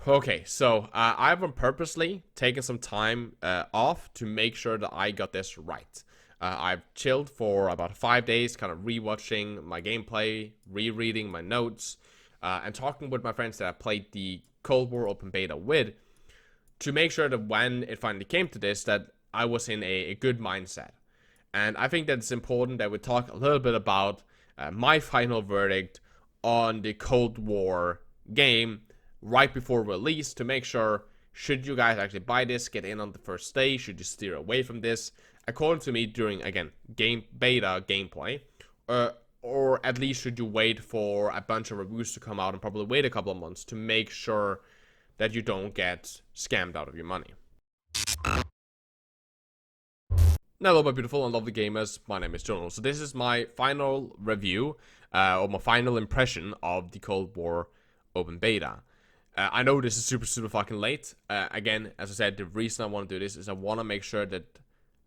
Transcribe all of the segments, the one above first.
Okay, so I've purposely taken some time off to make sure that I got this right. I've chilled for about 5 days, kind of rewatching my gameplay, rereading my notes, and talking with my friends that I played the Cold War open beta with to make sure that when it finally came to this, that I was in a good mindset. And I think that it's important that we talk a little bit about my final verdict on the Cold War game right before release to make sure, should you guys actually buy this, get in on the first day, should you steer away from this, according to me, during, again, game beta gameplay, or at least should you wait for a bunch of reviews to come out and probably wait a couple of months to make sure that you don't get scammed out of your money. Now, hello, my beautiful and lovely gamers. My name is Jonal. So this is my final review, or my final impression of the Cold War open beta. I know this is super fucking late. Again, as I said, the reason I want to do this is I want to make sure that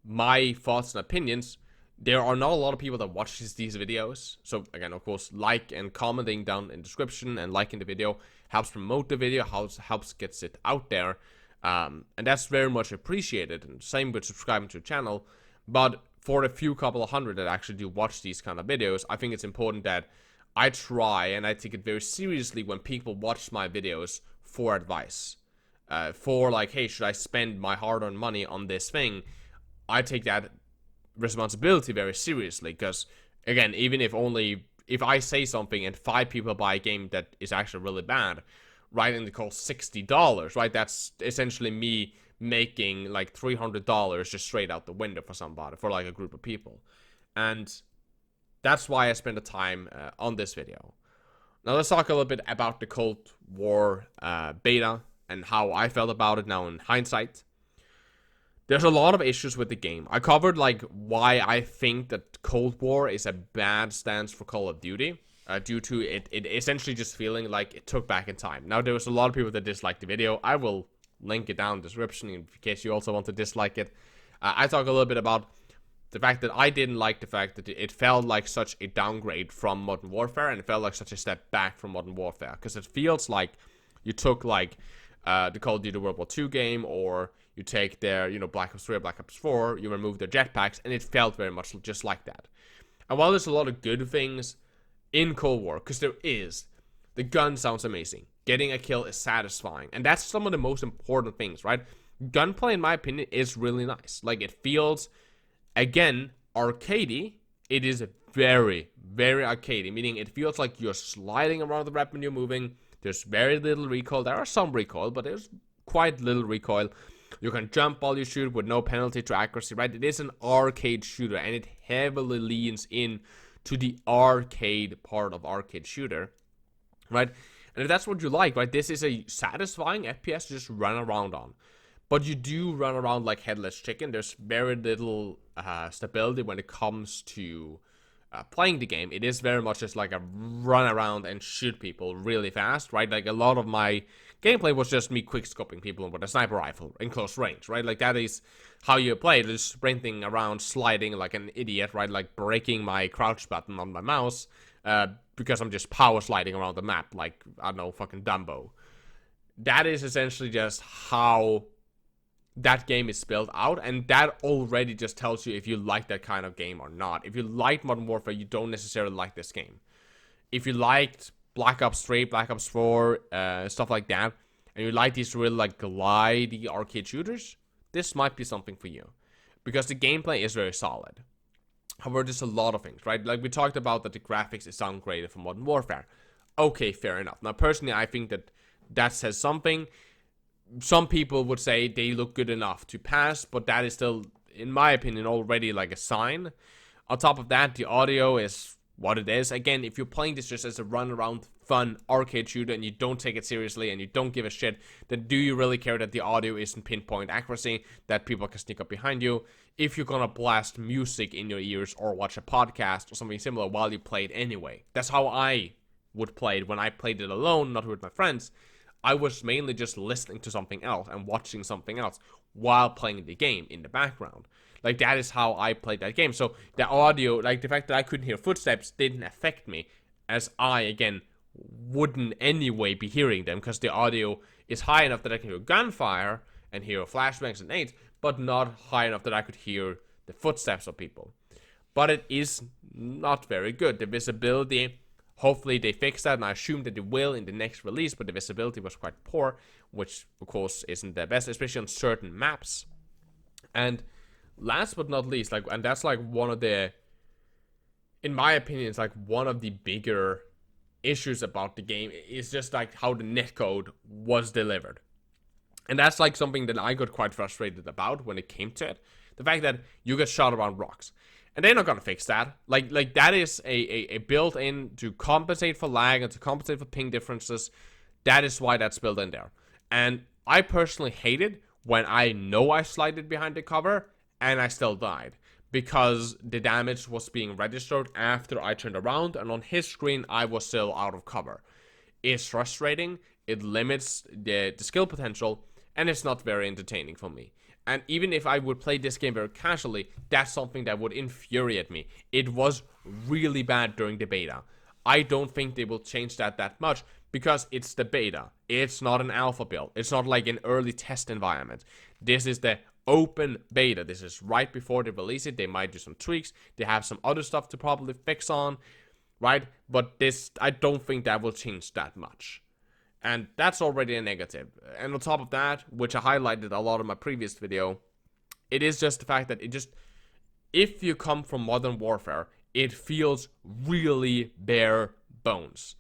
my thoughts and opinions, there are not a lot of people that watch these videos. So again, of course, like and commenting down in the description and liking the video helps promote the video, helps gets it out there. And that's very much appreciated. And same with subscribing to the channel. But for the few couple of hundred that actually do watch these kind of videos, I think it's important that I try and I take it very seriously when people watch my videos for advice. For like, hey, should I spend my hard-earned money on this thing? I take that responsibility very seriously because, again, even if I say something and 5 people buy a game that is actually really bad, right, and it costs $60, right, that's essentially me making like $300 just straight out the window for somebody, for like a group of people. And that's why I spend the time on this video. Now let's talk a little bit about the Cold War beta and how I felt about it now in hindsight. There's a lot of issues with the game. I covered like why I think that Cold War is a bad stance for Call of Duty, due to it essentially just feeling like it took back in time. Now there was a lot of people that disliked the video. I will link it down in the description in case you also want to dislike it. I talk a little bit about the fact that I didn't like the fact that it felt like such a downgrade from Modern Warfare, and it felt like such a step back from Modern Warfare, because it feels like you took like the Call of Duty World War II game, or you take their, Black Ops 3 or Black Ops 4, you remove their jetpacks, and it felt very much just like that. And while there's a lot of good things in Cold War, because there is, the gun sounds amazing. Getting a kill is satisfying. And that's some of the most important things, right? Gunplay, in my opinion, is really nice. Like, it feels, again, arcadey. It is very, very arcadey, meaning it feels like you're sliding around the map when you're moving. There's very little recoil. There are some recoil, but there's quite little recoil. You can jump while you shoot with no penalty to accuracy, right? It is an arcade shooter, and it heavily leans in to the arcade part of arcade shooter, right? And if that's what you like, right, this is a satisfying FPS to just run around on. But you do run around like headless chicken. There's very little stability when it comes to playing the game. It is very much just like a run around and shoot people really fast, right? Like a lot of my gameplay was just me quick-scoping people with a sniper rifle in close range, right? Like that is how you play. Just sprinting around, sliding like an idiot, right? Like breaking my crouch button on my mouse, because I'm just power sliding around the map like, I don't know, fucking Dumbo. That is essentially just how that game is spelled out, and that already just tells you if you like that kind of game or not. If you like Modern Warfare, you don't necessarily like this game. If you liked Black Ops 3, Black Ops 4, stuff like that, and you like these really like glidey arcade shooters, this might be something for you, because the gameplay is very solid. However, there's a lot of things, right? Like we talked about that the graphics is downgraded from Modern Warfare. Okay, fair enough. Now, personally, I think that says something. Some people would say they look good enough to pass, but that is still, in my opinion, already like a sign. On top of that, the audio is what it is. Again, if you're playing this just as a run-around fun arcade shooter and you don't take it seriously and you don't give a shit, then do you really care that the audio isn't pinpoint accuracy, that people can sneak up behind you? If you're gonna blast music in your ears or watch a podcast or something similar while you play it anyway. That's how I would play it when I played it alone, not with my friends. I was mainly just listening to something else and watching something else while playing the game in the background. Like, that is how I played that game. So the audio, like the fact that I couldn't hear footsteps didn't affect me, as I, again, wouldn't anyway be hearing them, because the audio is high enough that I can hear gunfire and hear flashbangs and nades, but not high enough that I could hear the footsteps of people. But it is not very good. The visibility, hopefully they fix that, and I assume that they will in the next release, but the visibility was quite poor, which of course isn't the best, especially on certain maps. And last but not least, and that's one of the, in my opinion, it's one of the bigger issues about the game is just how the netcode was delivered. And that's something that I got quite frustrated about when it came to it. The fact that you get shot around rocks. And they're not gonna fix that. That is a built-in to compensate for lag and to compensate for ping differences. That is why that's built in there. And I personally hate it when I know I slided behind the cover and I still died, because the damage was being registered after I turned around, and on his screen I was still out of cover. It's frustrating, it limits the skill potential, and it's not very entertaining for me. And even if I would play this game very casually, that's something that would infuriate me. It was really bad during the beta. I don't think they will change that much, because it's the beta. It's not an alpha build. It's not like an early test environment. This is the open beta. This is right before they release it. They might do some tweaks. They have some other stuff to probably fix on, right? But this, I don't think that will change that much. And that's already a negative. And on top of that, which I highlighted a lot in my previous video, it is just the fact that if you come from Modern Warfare, it feels really bare bones.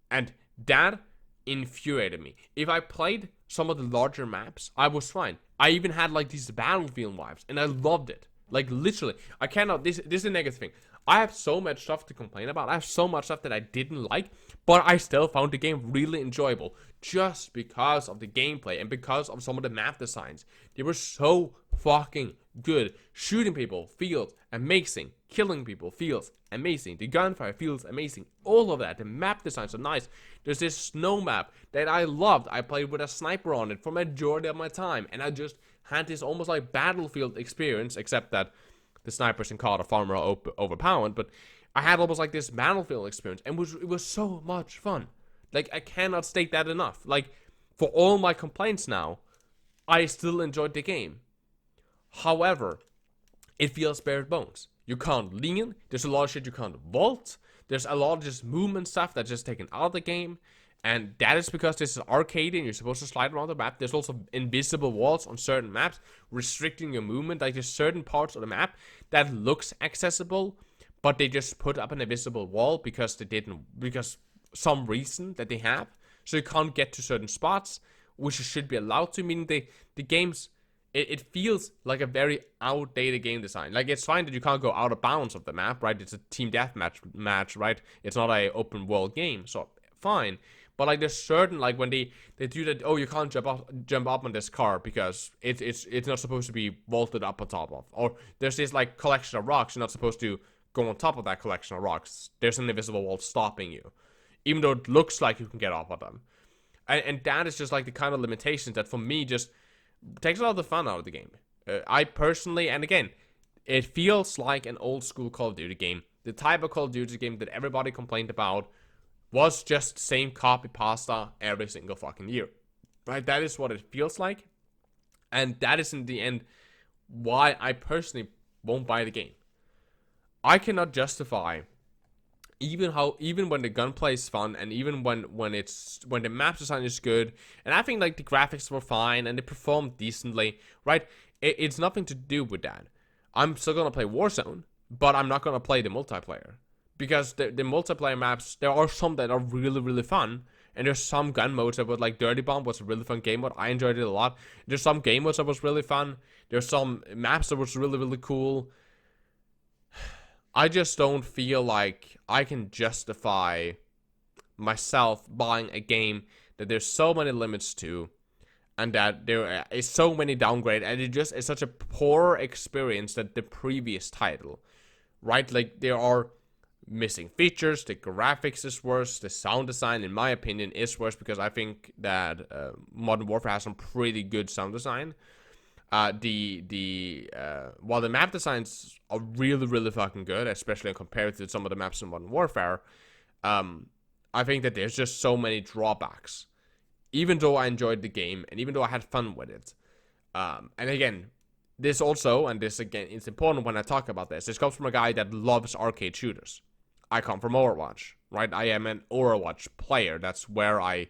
And that infuriated me. If I played some of the larger maps, I was fine. I even had these Battlefield vibes, and I loved it. Literally, I cannot, this is a negative thing. I have so much stuff to complain about. I have so much stuff that I didn't like, but I still found the game really enjoyable just because of the gameplay and because of some of the map designs. They were so fucking good. Shooting people feels amazing. Killing people feels amazing. The gunfire feels amazing. All of that. The map designs are nice. There's this snow map that I loved. I played with a sniper on it for majority of my time, and I just had this almost Battlefield experience, except that the snipers in COD are far more overpowered, but I had almost this Battlefield experience, and it was so much fun. I cannot state that enough. For all my complaints now, I still enjoyed the game. However, it feels bare bones. You can't lean, there's a lot of shit you can't vault, there's a lot of just movement stuff that's just taken out of the game, and that is because this is arcade and you're supposed to slide around the map. There's also invisible walls on certain maps restricting your movement. There's certain parts of the map that looks accessible, but they just put up an invisible wall because some reason that they have. So you can't get to certain spots, which you should be allowed to, meaning the game's, it feels like a very outdated game design. It's fine that you can't go out of bounds of the map, right? It's a team deathmatch, right? It's not a open world game, so fine. But there's certain when they do that, oh, you can't jump up on this car because it's not supposed to be vaulted up on top of, or there's this collection of rocks, you're not supposed to go on top of that collection of rocks. There's an invisible wall stopping you, even though it looks like you can get off of them. And that is just the kind of limitations that for me just takes a lot of the fun out of the game. I personally, and again, it feels like an old school Call of Duty game. The type of Call of Duty game that everybody complained about was just same copy pasta every single fucking year. Right? That is what it feels like. And that is in the end why I personally won't buy the game. I cannot justify even when the gunplay is fun, and even when the map design is good, and I think the graphics were fine and they performed decently, right? It's nothing to do with that. I'm still gonna play Warzone, but I'm not gonna play the multiplayer, because the multiplayer maps, there are some that are really, really fun, and there's some gun modes that would Dirty Bomb was a really fun game mode. I enjoyed it a lot. There's some game modes that was really fun. There's some maps that was really, really cool. I just don't feel like I can justify myself buying a game that there's so many limits to, and that there is so many downgrades, and it just is such a poor experience that the previous title, right? There are missing features, the graphics is worse, the sound design, in my opinion, is worse, because I think that Modern Warfare has some pretty good sound design. While the map designs are really, really fucking good, especially compared to some of the maps in Modern Warfare, I think that there's just so many drawbacks. even though I enjoyed the game and even though I had fun with it. And again, this also, and this again, it's important when I talk about this. This comes from a guy that loves arcade shooters. I come from Overwatch, right? I am an Overwatch player. That's where I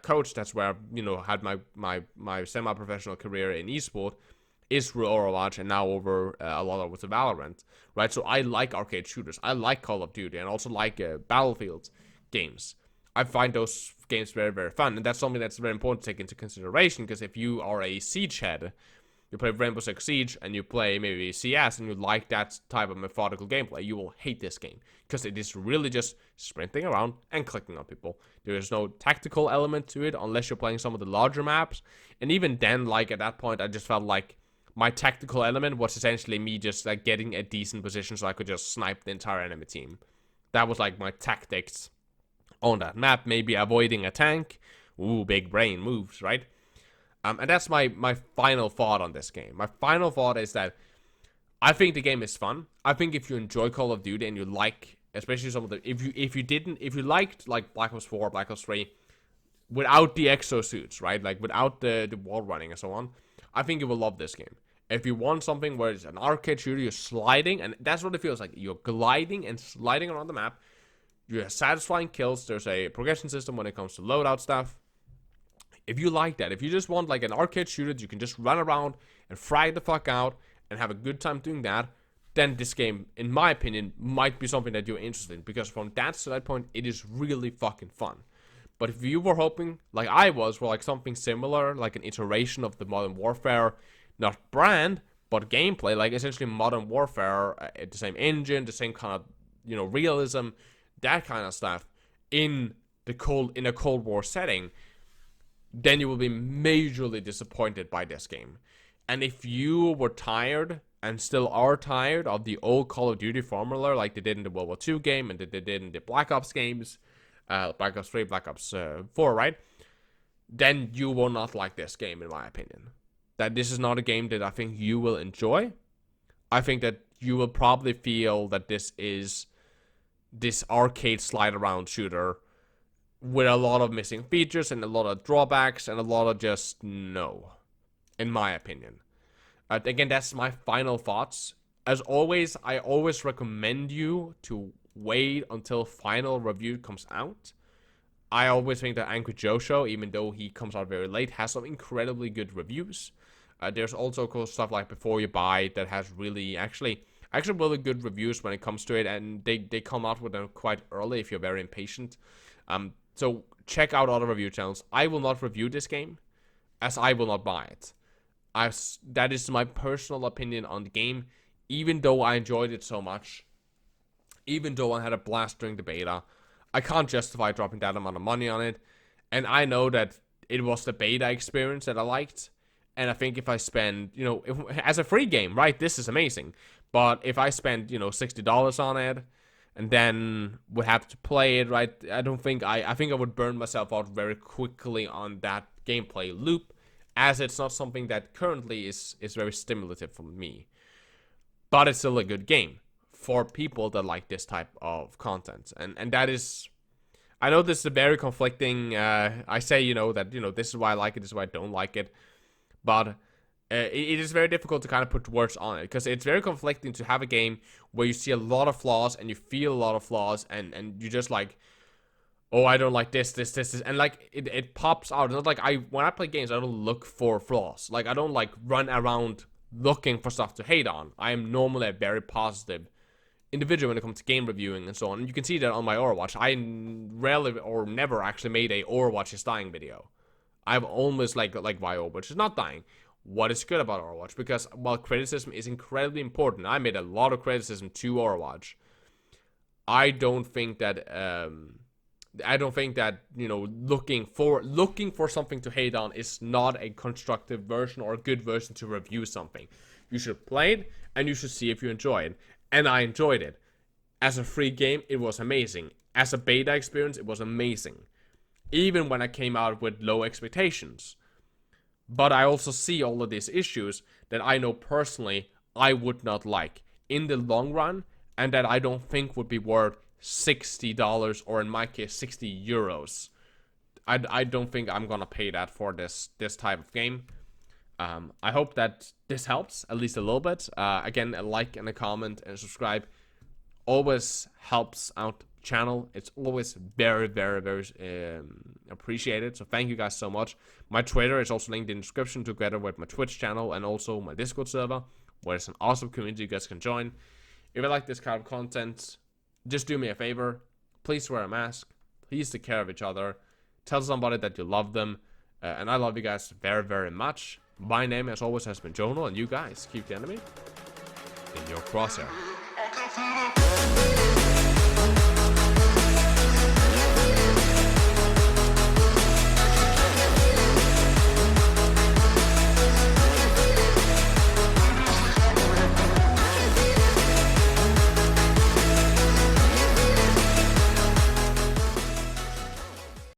coached. That's where I, had my semi-professional career in esport is through Overwatch, and now over a lot of with the Valorant, right? So I like arcade shooters. I like Call of Duty, and also like Battlefield games. I find those games very, very fun, and that's something that's very important to take into consideration, because if you are a Siege head, you play Rainbow Six Siege, and you play maybe CS, and you like that type of methodical gameplay, you will hate this game, because it is really just sprinting around and clicking on people. There is no tactical element to it, unless you're playing some of the larger maps, and even then, like, at that point, I just felt like my tactical element was essentially me just, like, getting a decent position so I could just snipe the entire enemy team. That was, like, my tactics on that map, maybe avoiding a tank. Ooh, big brain moves, right? And that's my final thought on this game. My final thought is that I think the game is fun. I think if you enjoy Call of Duty and you like, especially some of the, if you liked like Black Ops 4, Black Ops 3, without the exosuits, right? Like without the wall running and so on, I think you will love this game. If you want something where it's an arcade shooter, you're sliding, and that's what it feels like. You're gliding and sliding around the map. You have satisfying kills. There's a progression system when it comes to loadout stuff. If you like that, if you just want like an arcade shooter that you can just run around and fry the fuck out and have a good time doing that, then this game, in my opinion, might be something that you're interested in, because from that side point, it is really fucking fun. But if you were hoping, like I was, for like something similar, like an iteration of the Modern Warfare, not brand, but gameplay, like essentially Modern Warfare, the same engine, the same kind of, realism, that kind of stuff in a Cold War setting, then you will be majorly disappointed by this game. And if you were tired and still are tired of the old Call of Duty formula, like they did in the World War II game and they did in the Black Ops games, Black Ops 3, Black Ops 4, right? Then you will not like this game, in my opinion. That this is not a game that I think you will enjoy. I think that you will probably feel that this is this arcade slide around shooter with a lot of missing features and a lot of drawbacks and a lot of just no, in my opinion. Again, that's my final thoughts. As always, I always recommend you to wait until final review comes out. I always think that Angry Joe Show, even though he comes out very late, has some incredibly good reviews. There's also cool stuff like Before You Buy that has actually really good reviews when it comes to it, and they come out with them quite early if you're very impatient. So check out other review channels. I will not review this game, as I will not buy it. That is my personal opinion on the game, even though I enjoyed it so much, even though I had a blast during the beta. I can't justify dropping that amount of money on it, and I know that it was the beta experience that I liked, and I think if I spend, as a free game, right, this is amazing, but if I spend, $60 on it, and then would have to play it, right, I think I would burn myself out very quickly on that gameplay loop, as it's not something that currently is very stimulative for me. But it's still a good game for people that like this type of content. And that is, I know this is a very conflicting, I say, that, this is why I like it, this is why I don't like it. But it is very difficult to kind of put words on it, because it's very conflicting to have a game where you see a lot of flaws and you feel a lot of flaws, and you just like, oh, I don't like this, and like it pops out. It's not like when I play games, I don't look for flaws. Like I don't like run around looking for stuff to hate on. I am normally a very positive individual when it comes to game reviewing and so on. And you can see that on my Overwatch. I rarely or never actually made a Overwatch is dying video. I've almost like why Overwatch is not dying. What is good about Overwatch? Because while criticism is incredibly important, I made a lot of criticism to Overwatch. I don't think that looking for something to hate on is not a constructive version or a good version to review something. You should play it and you should see if you enjoy it. And I enjoyed it. As a free game, it was amazing. As a beta experience, it was amazing. Even when I came out with low expectations. But I also see all of these issues that I know personally I would not like in the long run, and that I don't think would be worth $60, or in my case, €60. I don't think I'm gonna pay that for this type of game. I hope that this helps at least a little bit. Again, a like and a comment and subscribe always helps out the channel. It's always very, very, very appreciated. So thank you guys so much. My Twitter is also linked in the description together with my Twitch channel and also my Discord server, where it's an awesome community you guys can join. If you like this kind of content, just do me a favor. Please wear a mask. Please take care of each other. Tell somebody that you love them. And I love you guys very, very much. My name, as always, has been Jonal, and you guys keep the enemy in your crosshair.